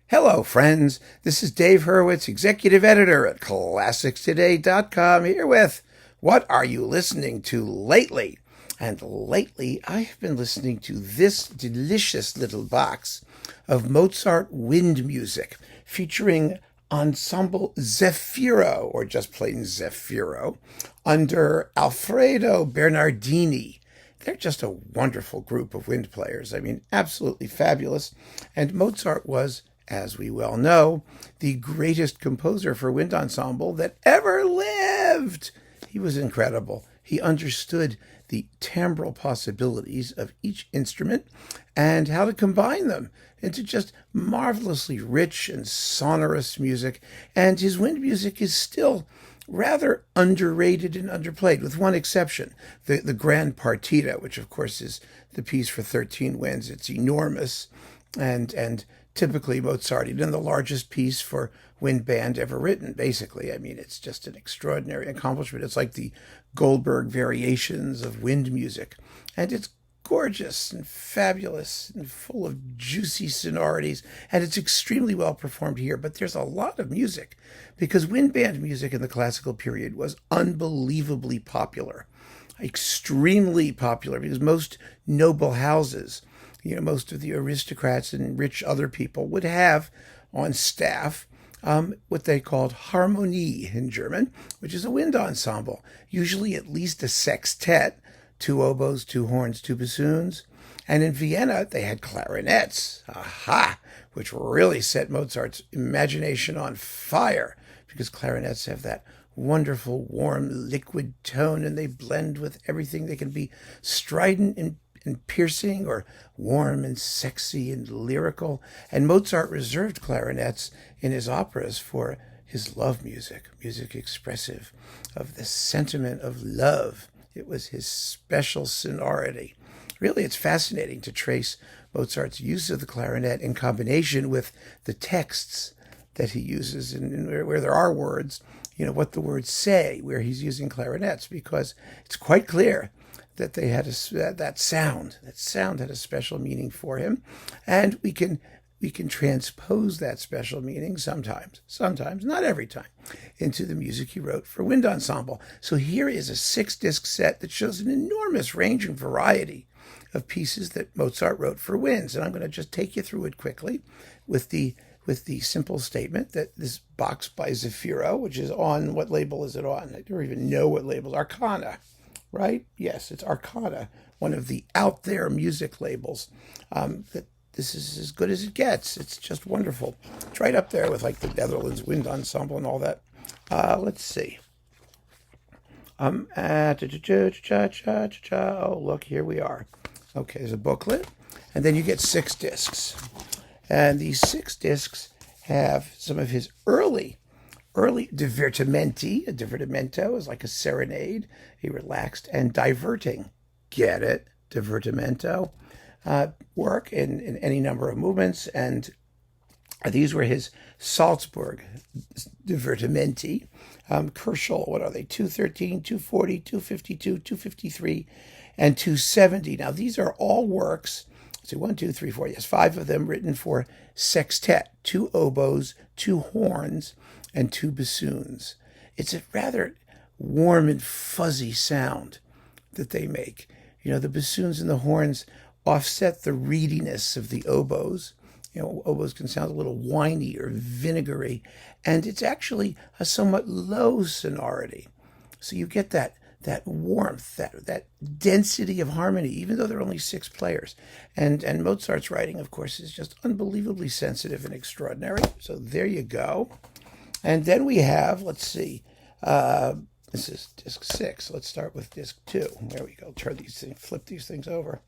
Hello, friends. This is Dave Hurwitz, executive editor at ClassicsToday.com, here with What Are You Listening to Lately? And lately, I have been listening to this delicious little box of Mozart wind music featuring Ensemble Zefiro, or just plain Zefiro, under Alfredo Bernardini. They're just a wonderful group of wind players. I mean, absolutely fabulous. And Mozart was, as we well know, the greatest composer for wind ensemble that ever lived. He was incredible. He understood the timbral possibilities of each instrument and how to combine them into just marvelously rich and sonorous music. And his wind music is still rather underrated and underplayed, with one exception, the Grand Partita, which of course is the piece for 13 winds. It's enormous and typically Mozartian, the largest piece for wind band ever written, basically. I mean, it's just an extraordinary accomplishment. It's like the Goldberg variations of wind music. And it's gorgeous and fabulous and full of juicy sonorities, and it's extremely well performed here. But there's a lot of music because wind band music in the classical period was unbelievably popular, extremely popular, because most noble houses, most of the aristocrats and rich other people would have on staff what they called Harmonie in German, which is a wind ensemble, usually at least a sextet, 2 oboes, 2 horns, 2 bassoons. And in Vienna, they had clarinets, which really set Mozart's imagination on fire, because clarinets have that wonderful, warm, liquid tone, and they blend with everything. They can be strident and piercing, or warm and sexy and lyrical. And Mozart reserved clarinets in his operas for his love music expressive of the sentiment of love. It was his special sonority. Really, it's fascinating to trace Mozart's use of the clarinet in combination with the texts that he uses, and where there are words, what the words say, where he's using clarinets, because it's quite clear that they had that sound had a special meaning for him, and we can transpose that special meaning sometimes, not every time, into the music he wrote for wind ensemble. So here is a 6-disc set that shows an enormous range and variety of pieces that Mozart wrote for winds, and I'm going to just take you through it quickly with the simple statement that this box by Zefiro, which is on, what label is it on? I don't even know what label. Arcana. Right? Yes, it's Arcana, one of the out there music labels. That this is as good as it gets. It's just wonderful. It's right up there with like the Netherlands Wind Ensemble and all that. Let's see. Oh, look, here we are. Okay, there's a booklet, and then you get 6 discs. And these 6 discs have some of his early divertimenti. A divertimento is like a serenade, a relaxed and diverting, get it, divertimento, work in any number of movements. And these were his Salzburg divertimenti. Kerschel, what are they? 213, 240, 252, 253, and 270. Now, these are all works. So 1, 2, 3, 4. Yes, 5 of them written for sextet, 2 oboes, 2 horns, and 2 bassoons. It's a rather warm and fuzzy sound that they make. The bassoons and the horns offset the reediness of the oboes. Oboes can sound a little whiny or vinegary, and it's actually a somewhat low sonority. So you get that warmth, that density of harmony, even though there are only 6 players. And Mozart's writing, of course, is just unbelievably sensitive and extraordinary. So there you go. And then we have, let's see, this is disc 6. Let's start with disc 2. There we go. Flip these things over.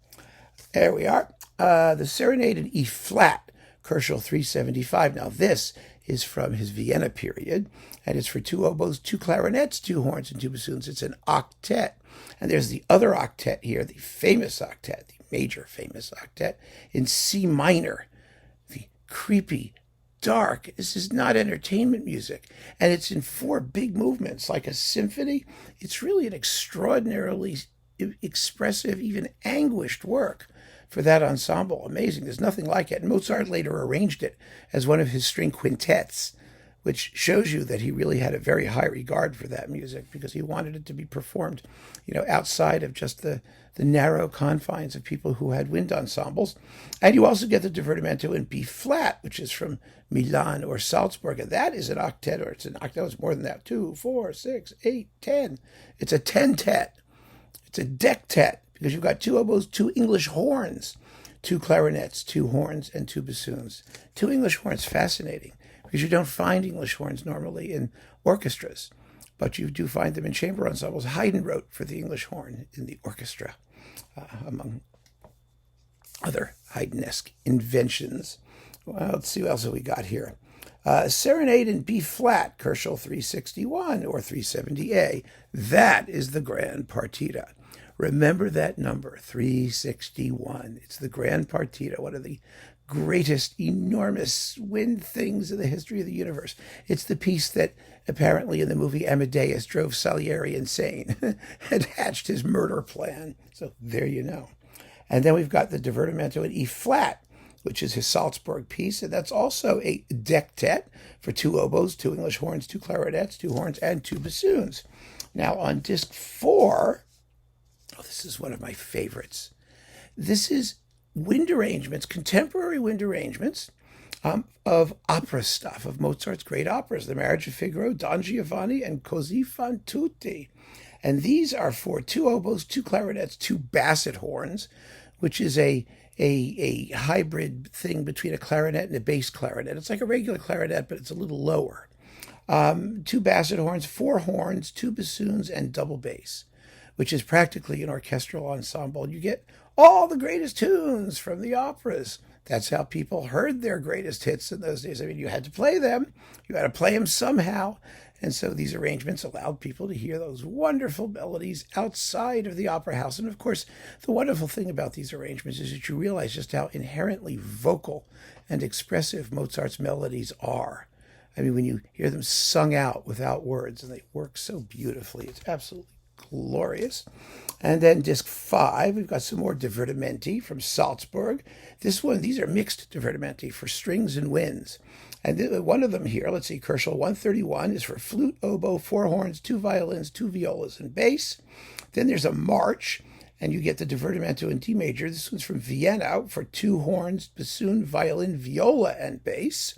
There we are. The Serenade in E flat, Kerschel 375. Now this is from his Vienna period, and it's for 2 oboes, 2 clarinets, 2 horns, and 2 bassoons. It's an octet. And there's the other octet here, the famous octet, the major famous octet in C minor, the creepy, dark. This is not entertainment music. And it's in 4 big movements, like a symphony. It's really an extraordinarily expressive, even anguished work for that ensemble. Amazing. There's nothing like it. And Mozart later arranged it as one of his string quintets, which shows you that he really had a very high regard for that music because he wanted it to be performed, outside of just the narrow confines of people who had wind ensembles. And you also get the Divertimento in B flat, which is from Milan or Salzburg. And that is an octet, or it's an octet, it's more than that. 2, 4, 6, 8, 10. It's a 10-tet. It's a dectet because you've got 2 oboes, 2 English horns, 2 clarinets, 2 horns, and 2 bassoons. 2 English horns, fascinating, because you don't find English horns normally in orchestras, but you do find them in chamber ensembles. Haydn wrote for the English horn in the orchestra, among other Haydnesque inventions. Well, let's see what else have we got here. Serenade in B flat, Kerschel 361 or 370A. That is the grand partita. Remember that number, 361. It's the grand partita, one of the greatest, enormous wind things in the history of the universe. It's the piece that apparently in the movie Amadeus drove Salieri insane and hatched his murder plan. So there you know. And then we've got the Divertimento in E flat, which is his Salzburg piece, and that's also a dectet for 2 oboes, 2 English horns, 2 clarinets, 2 horns, and 2 bassoons. Now on disc 4, this is one of my favorites. This is wind arrangements, contemporary wind arrangements of opera stuff, of Mozart's great operas, The Marriage of Figaro, Don Giovanni, and Così fan tutti. And these are for 2 oboes, 2 clarinets, 2 basset horns, which is a hybrid thing between a clarinet and a bass clarinet. It's like a regular clarinet, but it's a little lower. 2 basset horns, 4 horns, 2 bassoons, and double bass, which is practically an orchestral ensemble. You get all the greatest tunes from the operas. That's how people heard their greatest hits in those days. I mean, you had to play them. You had to play them somehow. And so these arrangements allowed people to hear those wonderful melodies outside of the opera house. And of course, the wonderful thing about these arrangements is that you realize just how inherently vocal and expressive Mozart's melodies are. I mean, when you hear them sung out without words, and they work so beautifully, it's absolutely glorious. And then disc 5, we've got some more Divertimenti from Salzburg. These are mixed Divertimenti for strings and winds. And one of them here, let's see, Kerschel 131 is for flute, oboe, 4 horns, 2 violins, 2 violas, and bass. Then there's a march, and you get the Divertimento in D major. This one's from Vienna for 2 horns, bassoon, violin, viola, and bass.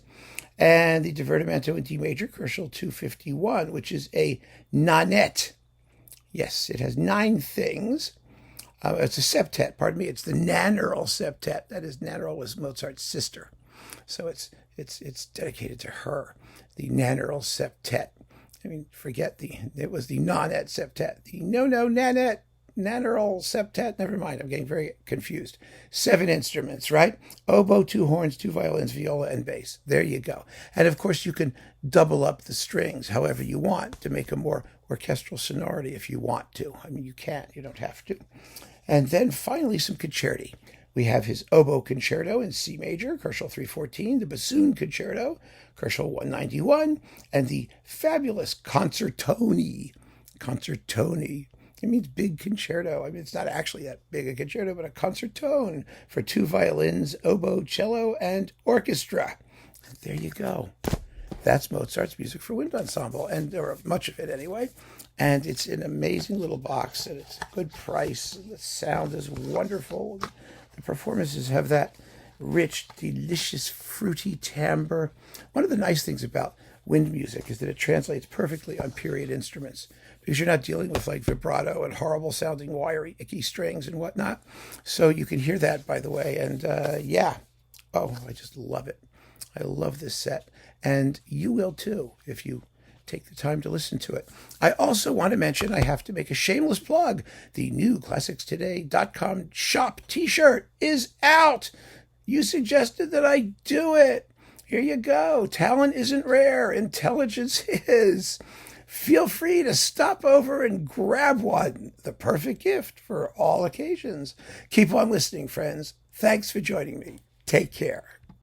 And the Divertimento in D major, Kerschel 251, which is a nonette. Yes, it has 9 things. It's a septet, pardon me. It's the Nannerl septet. That is, Nannerl was Mozart's sister. So it's dedicated to her, the Nannerl septet. I mean, it was the nonette septet. The Nannerl septet. Never mind, I'm getting very confused. 7 instruments, right? Oboe, 2 horns, 2 violins, viola, and bass. There you go. And of course, you can double up the strings however you want to make a more orchestral sonority if you want to. I mean, you can, you don't have to. And then finally, some concerti. We have his oboe concerto in C major, Kerschel 314, the bassoon concerto, Kerschel 191, and the fabulous concertoni. Concertoni. It means big concerto. I mean, it's not actually that big a concerto, but a concertone for 2 violins, oboe, cello, and orchestra. There you go. That's Mozart's music for wind ensemble, or much of it anyway. And it's an amazing little box, and it's a good price. The sound is wonderful. The performances have that rich, delicious, fruity timbre. One of the nice things about wind music is that it translates perfectly on period instruments, because you're not dealing with like vibrato and horrible sounding wiry, icky strings and whatnot. So you can hear that, by the way. And I just love it. I love this set. And you will too, if you take the time to listen to it. I also want to mention, I have to make a shameless plug. The new ClassicsToday.com shop t-shirt is out. You suggested that I do it. Here you go. Talent isn't rare. Intelligence is. Feel free to stop over and grab one. The perfect gift for all occasions. Keep on listening, friends. Thanks for joining me. Take care.